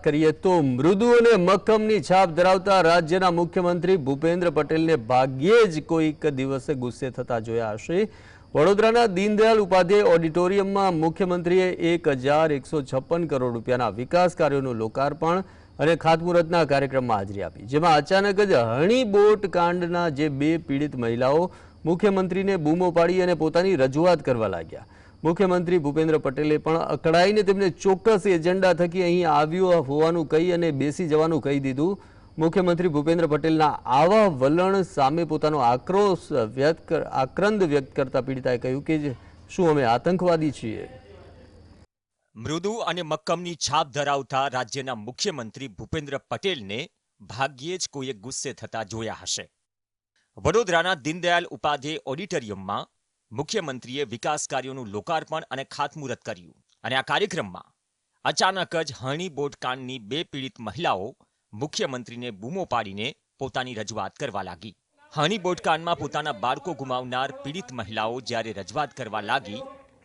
કરીએ તો મૃદુ અને મક્કમની છાપ ધરાવતા રાજ્યના મુખ્યમંત્રી ભૂપેન્દ્ર પટેલને ભાગ્યે જ કોઈક દિવસે ગુસ્સે થતા જોયા હશે। વડોદરાના દીનદયાળ ઉપાધ્યાય ઓડિટોરિયમમાં મુખ્યમંત્રીએ 1156 કરોડ રૂપિયાના વિકાસ કાર્યોનું લોકાર્પણ અને ખાતમુહૂર્તના કાર્યક્રમમાં હાજરી આપી, જેમાં અચાનક જ હણી બોટ કાંડના જે 2 પીડિત મહિલાઓ મુખ્યમંત્રીને બૂમો પાડી અને પોતાની રજૂઆત કરવા લાગ્યા। मुख्यमंत्री भूपेन्द्र पटेले पण अकड़ाईने तेमने चोक्कस एजेंडा थकी अहीं आव्यो होवानुं कही अने बेसी जवानुं कही दीधुं। मुख्यमंत्री भूपेन्द्र पटेलना आवा वलण सामे पोतानो आक्रोश व्यक्त करता पीड़िताए कह्युं के शुं अमे आतंकवादी छीए। मृदु अने मक्कमनी छाप धरावता राज्यना मुख्यमंत्री भूपेन्द्र पटेलने भाग्ये ज कोईए गुस्से थता जोया हशे। वडोदराना दीनदयाल उपाध्याय ऑडिटोरियममां मुख्यमंत्रीए विकास कार्यों लोकार्पण और खातमुहूर्त कर्युं अने आ कार्यक्रम में अचानक ज हणी बोट कांडनी 2 पीड़ित महिलाओं मुख्यमंत्री ने बूमो पाड़ीने पोतानी रजूआत करवा लागी। हणी बोट कांड में पोताना बाळको गुमावनार पीड़ित महिलाओं ज्यारे रजूआत करवा लागी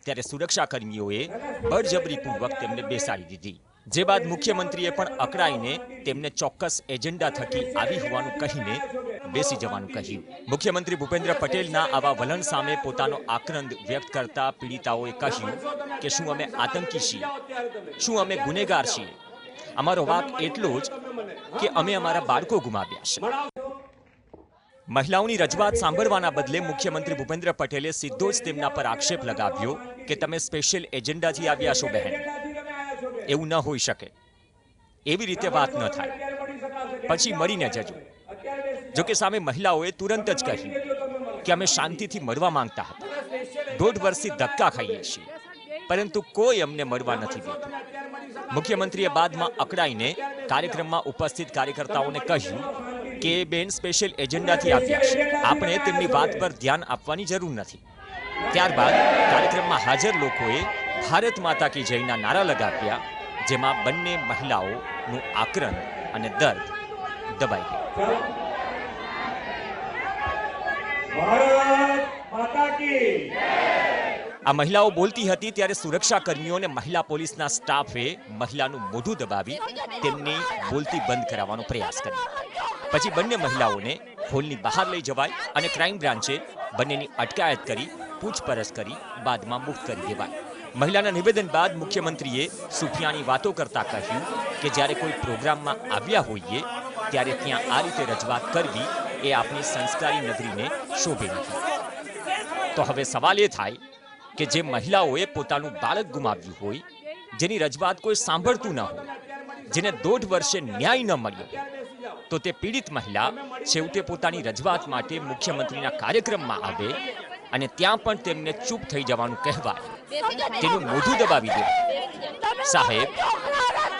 त्यारे सुरक्षाकर्मीओए बळजबरीपूर्वक तेमने बेसाड़ी दीधी, जे बाद मुख्यमंत्रीए पण अकड़ाईने तेमने चोक्कस एजेंडा थकी आवी होवानुं कहीने बेसी जवानुं कह्युं। मुख्यमंत्री भूपेन्द्र पटेलना आवा वलन सामे पोतानो आक्रोश व्यक्त करता पीड़िताओए कह्युं के शुं अमे आतंकी छीए, शुं अमे गुनेगार छीए। अमारो वाक एटलो ज के अमे अमारा बाळको गुमाव्या छे। महिलाओनी रजूआत सांभळवाना बदले मुख्यमंत्री भूपेन्द्र पटेले सीधो ज तेमना पर आक्षेप लगाव्यो के तमे स्पेशियल एजेंडाथी आव्या छो बहेन, एवुं न होई शके, एवी रीते वात न थाय, पछी मळीने जजो। जो कि सामे महिलाओए तुरंत ज कह्युं कि अमे शांतिथी मळवा मांगता हता, 1.5 वर्षथी धक्का खाईए छीए, परंतु कोई अमने मळवा नथी देतुं। मुख्यमंत्रीए बादमां अकड़ाईने कार्यक्रममां उपस्थित कार्यकर्ताओने कह्युं के बेन स्पेशियल एजेंडाथी आव्या छे, आपणे तेमनी वात पर ध्यान आपवानी जरूर नथी। त्यारबाद कार्यक्रममां हाजर लोकोए भारत माता की जयना नारा लगाव्या, जेमां बंने महिलाओनुं आक्रोश अने दर्द दबाई गयुं। आ महिलाओं बोलती हती त्यारे सुरक्षाकर्मीओ ने महिला पोलीसना स्टाफे महिलानुं मोढुं दबावी तेमनी बोलती बंद करावવાનો प्रयास कर्यो। पछी बंने महिलाओने होलनी बहार लई जवाय अने क्राइम ब्रांचे बंनेनी अटकायत करी पूछपरछ करी बादमां मुक्त करी देवाय। महिलाना निवेदन बाद मुख्यमंत्रीए सूफियानी वातो करता कह्युं के ज्यारे कोई प्रोग्राममां आव्या होईए त्यारे त्यां आ रीते रजूआत करवी ए आपणी संस्कारी नगरीने शोभे नथी। तो हवे सवाल ए थाय के जे महिलाओए पोतानुं बाळक गुमाव्युं होय, जेनी रजूआत कोई सांभळतुं न होय, जेने 1.5 वर्षे न्याय न मळ्यो, तो ते पीड़ित महिला छेवटे पोतानी रजूआत माटे मुख्यमंत्रीना कार्यक्रममां आवे अने त्यां पण तेमने चूप थई जवानुं कहेवाय, तेनुं मोढुं दबावी देवाय। साहेब,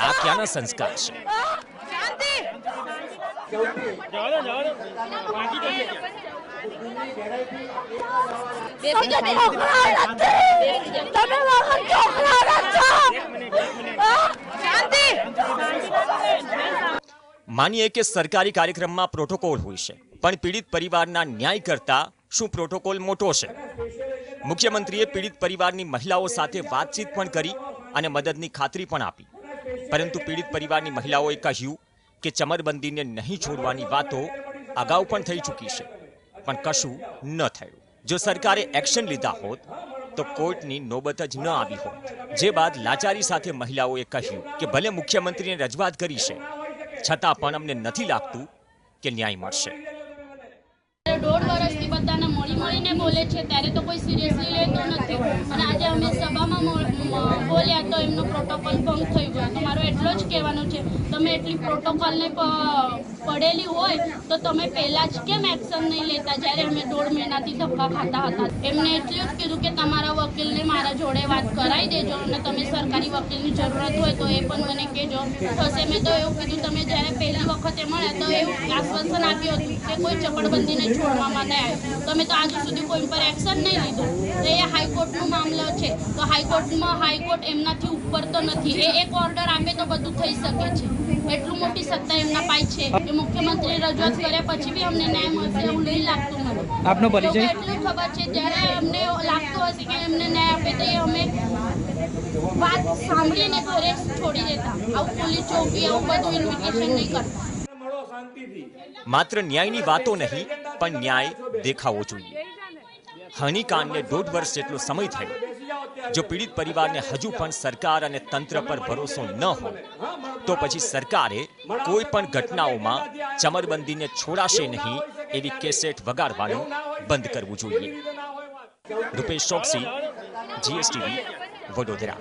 आ क्याना संस्कार छे? मानिए के सरकारी कार्यक्रम में प्रोटोकॉल होय छे, पण पीड़ित परिवारना न्याय करता शुं प्रोटोकॉल मोटो छे? मुख्यमंत्रीए पीड़ित परिवारनी महिलाओं साथे बातचीत पण करी अने मददनी खातरी पण आपी, परंतु पीड़ित परिवारनी महिलाओए कह्युं के चमरबंदीने नहीं छोड़वानी वातो अगाऊ पण थई चूकी छे, पण कशुं न थयुं। जो सरकारे एक्शन लीधा होत तो कोर्टनी नोबत ज न आवी होत। जे बाद लाचारी साथे महिलाओए कह्युं के भले मुख्यमंत्रीने रजूआत करी छे, छतां पण अमने नथी लागतुं के न्याय मळशे। 1.5 વર્ષથી બધાને મળીને બોલે છે ત્યારે તો કોઈ સિરિયસલી લેતો નથી અને આજે અમે સભામાં બોલ્યા તો એમનો પ્રોટોકોલ ભંગ થઈ ગયો। તો મારો એટલો જ કહેવાનો છે, તમે એટલી પ્રોટોકોલને પડેલી હોય તો તમે પહેલા જ કેમ એક્શન નહીં લેતા જ્યારે અમે 1.5 મહિનાથી ધક્કા ખાતા હતા। એમને એટલું જ કીધું કે તમારા વકીલને મારા જોડે વાત કરાવી દેજો અને તમે સરકારી વકીલની જરૂરત હોય તો એ પણ મને કહેજો થશે। મેં તો એવું કીધું, તમે જ્યારે પહેલી વખતે મળ્યા તો એવું આશ્વાસન આપ્યું હતું કે કોઈ ચપડબંધીને છોડવામાં નહીં આવે, તમે તો આજ સુધી કોઈ પર એક્શન નહીં લીધું। તો એ હાઈકોર્ટનો મામલો છે, તો હાઈકોર્ટ એમનાથી ઉપર તો નથી, એ એક ઓર્ડર આપે તો બધું થઈ શકે છે। એટલું મોટી સત્તા એમના પાસે છે કે મુખ્યમંત્રી રજૂઆત કર્યા પછી બી અમને ન્યાય મળશે એવું નહીં લાગતું મને। આપનો પરિચય? લોકો એટલું ખબર છે જ્યારે અમને લાગતું હશે કે એમને ન્યાય આપે તો એ અમે વાત સાંભળીને ઘરે છોડી દેતા. આવું પોલીસ ચોકી આવું બધું ઇન્વિટેશન નહીં કરતા. માત્ર ન્યાયની વાતો નહીં, પણ ન્યાય દેખાવો જોઈએ. હનીકાંડને 1.5 વર્ષ જેટલો સમય થયો. જો પીડિત પરિવારને હજુ પણ સરકાર અને તંત્ર પર ભરોસો ન હોય તો પછી સરકારે કોઈ પણ ઘટનાઓમાં ચમરબંધીને છોડાશે નહીં એવી કેસેટ વગાડવાનું બંધ કરવું જોઈએ. રૂપેશ ચોકસી, GSTV, વડોદરા.